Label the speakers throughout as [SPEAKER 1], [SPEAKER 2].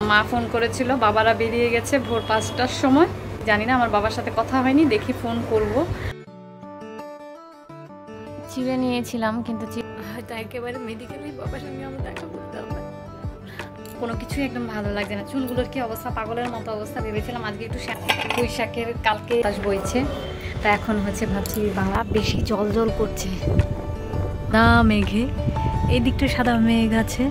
[SPEAKER 1] মা ফোন করেছিল, বাবারা বেরিয়ে গেছে ভোর 5টার সময়। জানি না, আমার বাবার সাথে কথা হয়নি, দেখি ফোন করব। চিড়ে নিয়েছিলাম কিন্তু হয়তো একেবারে মেডিকেলেই বাবার সঙ্গে আমার দেখা করতে হবে। কোনো কিছুই একদম ভালো লাগছে না, চুলগুলোর কি অবস্থা, পাগলের মতো অবস্থা। ভেবেছিলাম আজকে একটু পুঁই শাকের, কালকে বইছে, তা এখন হচ্ছে ভাবছি বাবা বেশি জল জল করছে না মেঘে, এই দিকটা সাদা মেঘ আছে।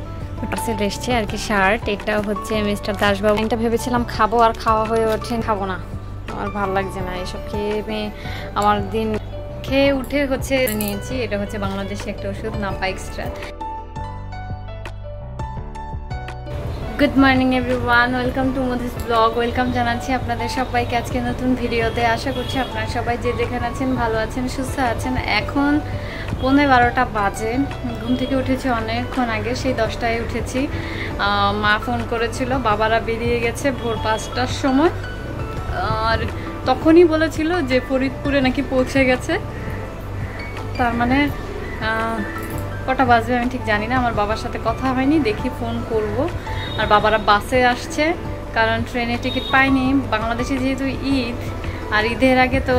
[SPEAKER 1] পার্সেল এসছে আর কি শার্ট, এটা হচ্ছে মিস্টার দাসবাবু। এটা ভেবেছিলাম খাবো, আর খাওয়া হয়ে ওঠে, খাবো না, আমার ভালো লাগছে না এসব খেয়ে। আমার দিন খেয়ে উঠে হচ্ছে নিয়েছি, এটা হচ্ছে বাংলাদেশি একটা ওষুধ, Napa extra. Good morning everyone, welcome to Madhu's blog. Welcome জানাচ্ছি আপনাদের সবাইকে আজকে নতুন ভিডিওতে। আশা করছি আপনারা সবাই যে যেখানে আছেন ভালো আছেন, সুস্থ আছেন। এখন 11:15 বাজে, ঘুম থেকে উঠেছি অনেকক্ষণ আগে, সেই 10টায় উঠেছি। মা ফোন করেছিল, বাবারা বেরিয়ে গেছে ভোর 5টার সময়, আর তখনই বলেছিল যে ফরিদপুরে নাকি পৌঁছে গেছে। তার মানে কটা বাজবে আমি ঠিক জানি না, আমার বাবার সাথে কথা হয়নি, দেখি ফোন করব। আর বাবারা বাসে আসছে, কারণ ট্রেনে টিকিট পাইনি। বাংলাদেশে যেহেতু ঈদ, আর ঈদের আগে তো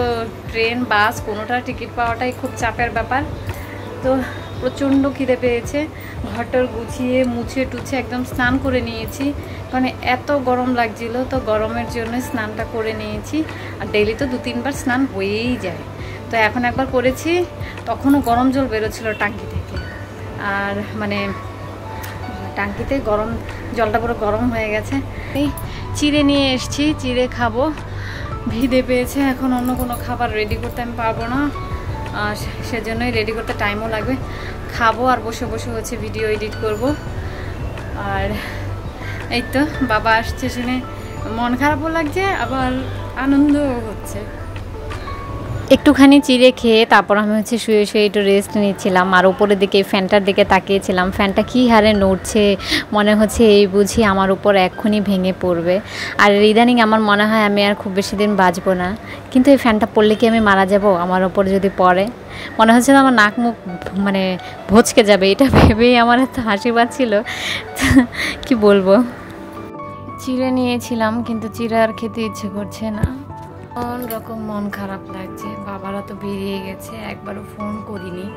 [SPEAKER 1] ট্রেন বাস কোনোটার টিকিট পাওয়াটাই খুব চাপের ব্যাপার। তো প্রচণ্ড খিদে পেয়েছে, ঘরটর গুছিয়ে মুছে টুছে একদম স্নান করে নিয়েছি, কারণ এত গরম লাগছিল, তো গরমের জন্য স্নানটা করে নিয়েছি। আর ডেইলি তো 2-3 বার স্নান হয়েই যায়, তো এখন একবার করেছি, তখনও গরম জল বেরোচ্ছিল টাঙ্কি থেকে। আর মানে টাঙ্কিতে গরম জলটা পুরো গরম হয়ে গেছে। এই চিড়ে নিয়ে এসছি, চিড়ে খাবো, খিদে পেয়েছে। এখন অন্য কোনো খাবার রেডি করতে আমি পারবো না, সেজন্যই রেডি করতে টাইমও লাগবে। খাবো আর বসে বসে হচ্ছে ভিডিও এডিট করব। আর এই তো বাবা আসছে শুনে মন খারাপও লাগছে, আবার আনন্দও হচ্ছে। একটুখানি চিড়ে খেয়ে তারপর আমি হচ্ছে শুয়ে শুয়ে একটু রেস্ট নিচ্ছিলাম, আর উপরের দিকে ফ্যানটার দিকে তাকিয়েছিলাম। ফ্যানটা কী হারে নড়ছে, মনে হচ্ছে এই বুঝি আমার উপর এক্ষুনি ভেঙে পড়বে। আর ইদানিং আমার মনে হয় আমি আর খুব বেশি দিন বাঁচবো না, কিন্তু এই ফ্যানটা পড়লে কি আমি মারা যাব আমার ওপর যদি পড়ে? মনে হচ্ছে আমার নাক মুখ মানে ভচকে যাবে, এটা ভেবেই আমার এত হাসি পাচ্ছিল, কি বলবো। চিড়ে নিয়েছিলাম কিন্তু চিড়ে আর খেতে ইচ্ছে করছে না, রকম মন খারাপ লাগছে। বাবারা তো বেরিয়ে গেছে, একবারও ফোন করিনি।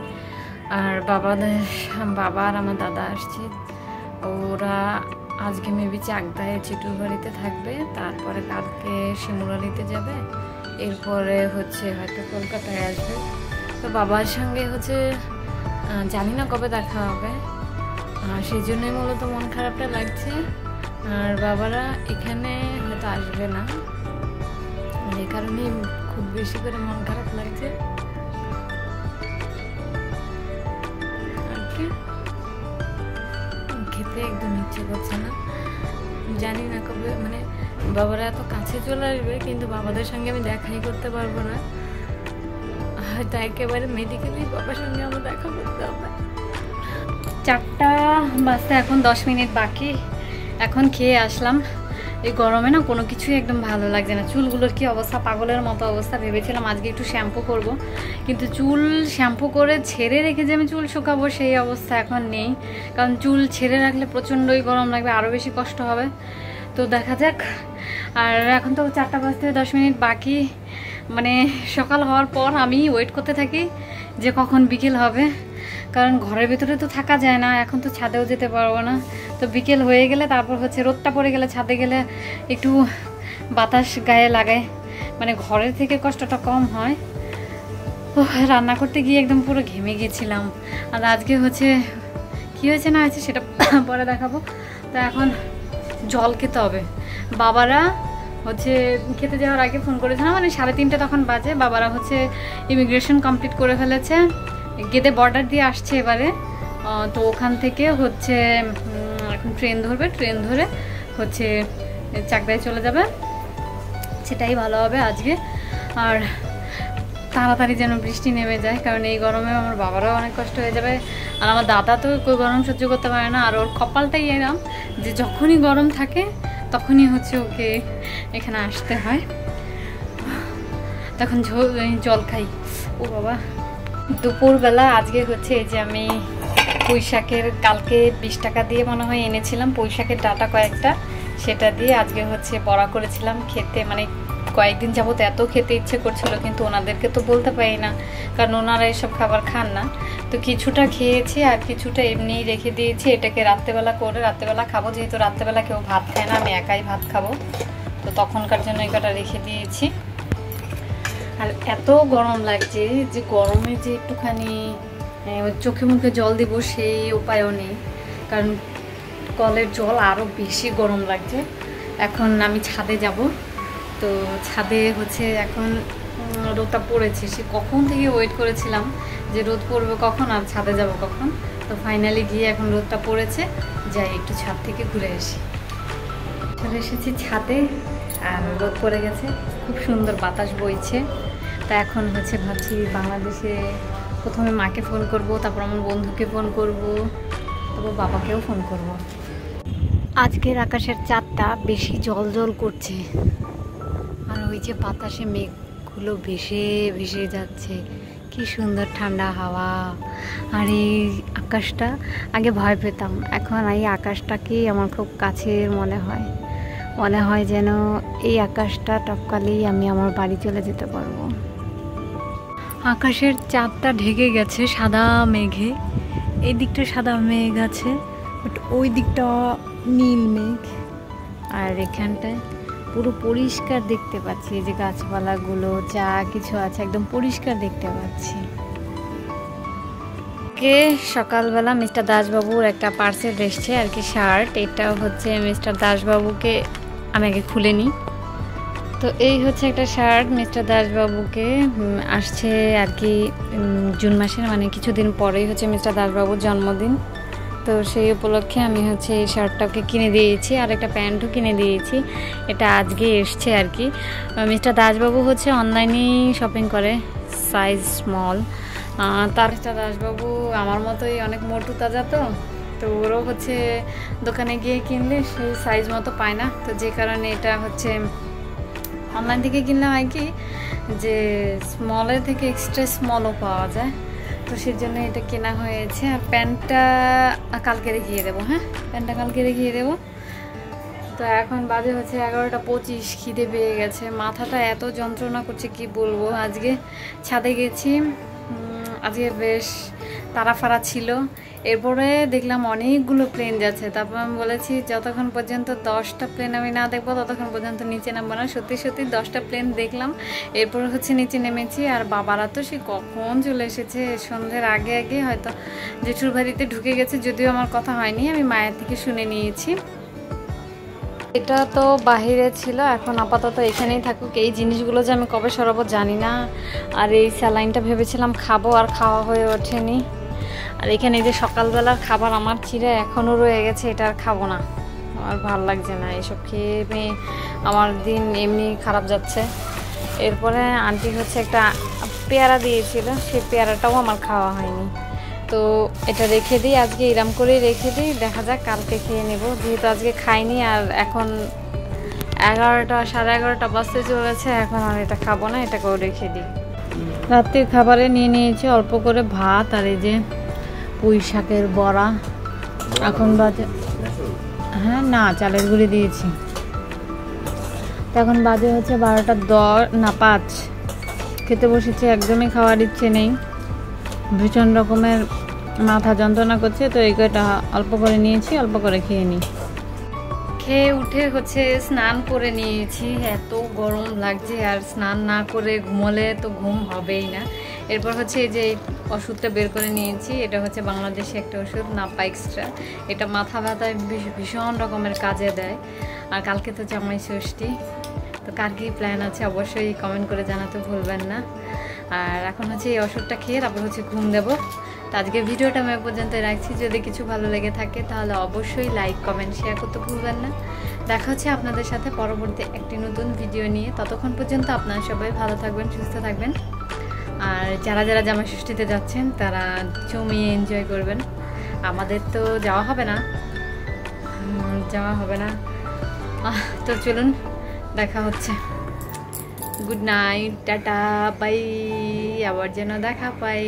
[SPEAKER 1] আর বাবা আর আমার দাদা আসছে, ওরা আজকে মেবি চাকদায় চিটুর বাড়িতে থাকবে, তারপরে কালকে শিমুরালিতে যাবে, এরপরে হচ্ছে হয়তো কলকাতায় আসবে। তো বাবার সঙ্গে হচ্ছে জানি না কবে দেখা হবে, সেই জন্যই মূলত মন খারাপটা লাগছে। আর বাবারা এখানে হয়তো আসবে না, এই কারণে খুব বেশি করে মন খারাপ লাগছে। আর কি খেতে একদম ইচ্ছে করছে না, জানি না কবে মানে বাবারা এত কাছে চলে আসবে, কিন্তু বাবাদের সঙ্গে আমি দেখাই করতে পারবো না, হয়তো একেবারে মেডিকেলেই বাবার সঙ্গে আমার দেখা করতে হবে। 4টা বাজতে এখন 10 মিনিট বাকি, এখন খেয়ে আসলাম। এই গরমে না কোনো কিছুই একদম ভালো লাগছে না, চুলগুলোর কি অবস্থা, পাগলের মতো অবস্থা। ভেবেছিলাম আজকে একটু শ্যাম্পু করব, কিন্তু চুল শ্যাম্পু করে ছেড়ে রেখে যে আমি চুল শুকাবো সেই অবস্থা এখন নেই, কারণ চুল ছেড়ে রাখলে প্রচণ্ডই গরম লাগবে, আরও বেশি কষ্ট হবে। তো দেখা যাক। আর এখন তো 4টা বাজতে 10 মিনিট বাকি, মানে সকাল হওয়ার পর আমি ওয়েট করতে থাকি যে কখন বিকেল হবে, কারণ ঘরের ভিতরে তো থাকা যায় না, এখন তো ছাদেও যেতে পারবো না। তো বিকেল হয়ে গেলে তারপর হচ্ছে রোদটা পড়ে গেলে ছাদে গেলে একটু বাতাস গায়ে লাগায়, মানে ঘরের থেকে কষ্টটা কম হয়। ও রান্না করতে গিয়ে একদম পুরো ঘেমে গেছিলাম। আর আজকে হচ্ছে কী হয়েছে না হয়েছে সেটা পরে দেখাবো। তো এখন জল খেতে হবে। বাবারা হচ্ছে খেতে যাওয়ার আগে ফোন করেছিলাম, মানে 3:30 তখন বাজে। বাবারা হচ্ছে ইমিগ্রেশন কমপ্লিট করে ফেলেছে, গেদে বর্ডার দিয়ে আসছে এবারে। তো ওখান থেকে হচ্ছে এখন ট্রেন ধরবে, ট্রেন ধরে হচ্ছে চাকদায় চলে যাবে, সেটাই ভালো হবে আজকে। আর তাড়াতাড়ি যেন বৃষ্টি নেমে যায়, কারণ এই গরমে আমার বাবারাও অনেক কষ্ট হয়ে যাবে। আর আমার দাদা তো কোনো গরম সহ্য করতে পারে না, আর ওর কপালটাই এরকম যে যখনই গরম থাকে তখনই হচ্ছে ওকে এখানে আসতে হয়, তখন জল খাই। ও বাবা, দুপুরবেলা আজকে হচ্ছে এই যে আমি পুঁই শাকের, কালকে 20 টাকা দিয়ে মনে হয় এনেছিলাম পুঁই শাকের ডাঁটা কয়েকটা, সেটা দিয়ে আজকে হচ্ছে বড়া করেছিলাম। খেতে মানে কয়েকদিন যাবত এত খেতে ইচ্ছে করছিল, কিন্তু ওনাদেরকে তো বলতে পারি না, কারণ ওনারা এসব খাবার খান না। তো কিছুটা খেয়েছি আর কিছুটা এমনিই রেখে দিয়েছি। এটাকে রাত্রেবেলা করে রাত্রেবেলা খাবো, যেহেতু রাত্রেবেলা কেউ ভাত খায় না, আমি একাই ভাত খাবো, তো তখনকার জন্য এই কটা রেখে দিয়েছি। আর এত গরম লাগছে যে গরমে যে একটুখানি চোখে মুখে জল দিব সেই উপায়ও নেই, কারণ কলের জল আরও বেশি গরম লাগছে। এখন আমি ছাদে যাব, তো ছাদে হচ্ছে এখন রোদটা পড়েছে, সে কখন থেকে ওয়েট করেছিলাম যে রোদ পড়বে কখন আর ছাদে যাব কখন। তো ফাইনালি গিয়ে এখন রোদটা পড়েছে, যাই একটু ছাদ থেকে ঘুরে আসি। চলে এসেছি ছাদে আর রোদ পড়ে গেছে, খুব সুন্দর বাতাস বইছে। তা এখন হচ্ছে ভাবছি বাংলাদেশে প্রথমে মাকে ফোন করব, তারপর আমার বন্ধুকে ফোন করব, তারপর বাবাকেও ফোন করব। আজকের আকাশের চাঁদটা বেশি জল করছে, আর ওই যে বাতাসে মেঘগুলো ভেসে ভেসে যাচ্ছে, কি সুন্দর ঠান্ডা হাওয়া। আর এই আকাশটা আগে ভয় পেতাম, এখন এই আকাশটাকেই আমার খুব কাছের মনে হয় যেন এই আকাশটা টপকালেই আমি আমার বাড়ি চলে যেতে পারবো। আকাশের চাঁদটা ঢেকে গেছে সাদা মেঘে, এই দিকটা সাদা মেঘ আছে, বাট ওই দিকটা নীল মেঘ। আর এখানটায় পুরো পরিষ্কার দেখতে পাচ্ছি, এই যে গাছপালাগুলো যা কিছু আছে একদম পরিষ্কার দেখতে পাচ্ছি। সকালবেলা মিস্টার দাসবাবুর একটা পার্সেল এসছে আর কি, শার্ট। এটা হচ্ছে মিস্টার দাসবাবুকে, আমি আগে খুলে নিই। তো এই হচ্ছে একটা শার্ট মিস্টার দাসবাবুকে আসছে আর কি জুন মাসের, মানে কিছুদিন পরেই হচ্ছে মিস্টার দাসবাবুর জন্মদিন। তো সেই উপলক্ষে আমি হচ্ছে এই শার্টটাকে কিনে দিয়েছি, আর একটা প্যান্টও কিনে দিয়েছি। এটা আজকে এসছে আর কি। মিস্টার দাসবাবু হচ্ছে অনলাইনেই শপিং করে, সাইজ স্মল। তার মিস্টার দাসবাবু আমার মতোই অনেক মোটু তাজা, তো ওরও হচ্ছে দোকানে গিয়ে কিনলে সেই সাইজ মতো পায় না, তো যে কারণে এটা হচ্ছে অনলাইন থেকে কিনলাম আর কি, যে স্মলের থেকে এক্সট্রা স্মলও পাওয়া যায়, তো সেই জন্য এটা কেনা হয়েছে। আর প্যান্টটা কালকে দেখিয়ে দেবো, হ্যাঁ প্যান্টটা কালকে দেখিয়ে দেবো। তো এখন বাজে হচ্ছে 11:25, খিদে পেয়ে গেছে, মাথাটা এত যন্ত্রণা করছে কি বলবো। আজকে ছাদে গেছি, আজকে বেশ তারাফারা ছিল। এরপরে দেখলাম অনেকগুলো প্লেন যাচ্ছে, তারপর আমি বলেছি যতক্ষণ পর্যন্ত 10টা প্লেন আমি না দেখবো ততক্ষণ পর্যন্ত নিচে নামবো না। সত্যি 10টা প্লেন দেখলাম, এরপর হচ্ছে নিচে নেমেছি। আর বাবারা তো সে কখন চলে এসেছে, সন্ধ্যের আগে হয়তো জেঠুর বাড়িতে ঢুকে গেছে, যদিও আমার কথা হয়নি, আমি মায়ের থেকে শুনে নিয়েছি। এটা তো বাহিরে ছিল, এখন আপাতত এখানেই থাকুক। এই জিনিসগুলো যে আমি কবে সরাবো জানি না। আর এই স্যালাইনটা ভেবেছিলাম খাবো, আর খাওয়া হয়ে ওঠেনি। আর এখানে যে সকালবেলার খাবার আমার চিড়ে এখনও রয়ে গেছে, এটা আর খাবো না, আমার ভালো লাগছে না এসব খেয়ে। আমার দিন এমনি খারাপ যাচ্ছে। এরপরে আন্টি হচ্ছে একটা পেয়ারা দিয়েছিল, সেই পেয়ারাটাও আমার খাওয়া হয়নি, তো এটা রেখে দিই, আজকে এরম করেই রেখে দিই, দেখা যাক কালকে খেয়ে নেব, যেহেতু আজকে খাইনি। আর এখন 11টা 11:30 বাজতে চলেছে, এখন আর এটা খাবো না, এটাকেও রেখে দিই। রাত্রির খাবারে নিয়ে নিয়েছি অল্প করে ভাত, আর এই যে পুঁই শাকের বড়া। এখন বাজে, হ্যাঁ না চালের গুঁড়ি দিয়েছি। তো এখন বাজে হচ্ছে 12:10 খেতে বসেছি, একদমই খাওয়ার ইচ্ছে নেই, ভীষণ রকমের মাথা যন্ত্রণা করছে, তো এই কয়টা অল্প করে নিয়েছি, অল্প করে খেয়ে নিই। খেয়ে উঠে হচ্ছে স্নান করে নিয়েছি, এত গরম লাগছে, আর স্নান না করে ঘুমোলে তো ঘুম হবেই না। এরপর হচ্ছে এই যে ওষুধটা বের করে নিয়েছি, এটা হচ্ছে বাংলাদেশে একটা ওষুধ নাপা এক্সট্রা, এটা মাথা ব্যথায় ভীষণ রকমের কাজে দেয়। আর কালকে তো জামাই ষষ্ঠী, তো কার কী প্ল্যান আছে অবশ্যই কমেন্ট করে জানাতে ভুলবেন না। আর এখন হচ্ছে এই ওষুধটা খেয়ে তারপর হচ্ছে ঘুম দেবো। তো আজকে ভিডিওটা আমি পর্যন্ত রাখছি, যদি কিছু ভালো লেগে থাকে তাহলে অবশ্যই লাইক কমেন্ট শেয়ার করতে ভুলবেন না। দেখা হচ্ছে আপনাদের সাথে পরবর্তী একটি নতুন ভিডিও নিয়ে, ততক্ষণ পর্যন্ত আপনারা সবাই ভালো থাকবেন, সুস্থ থাকবেন। আর যারা জামাই ষষ্ঠীতে যাচ্ছেন তারা জমিয়ে এনজয় করবেন, আমাদের তো যাওয়া হবে না। তো চলুন দেখা হচ্ছে, গুড নাইট, টাটা, বাই, আবার যেন দেখা পাই।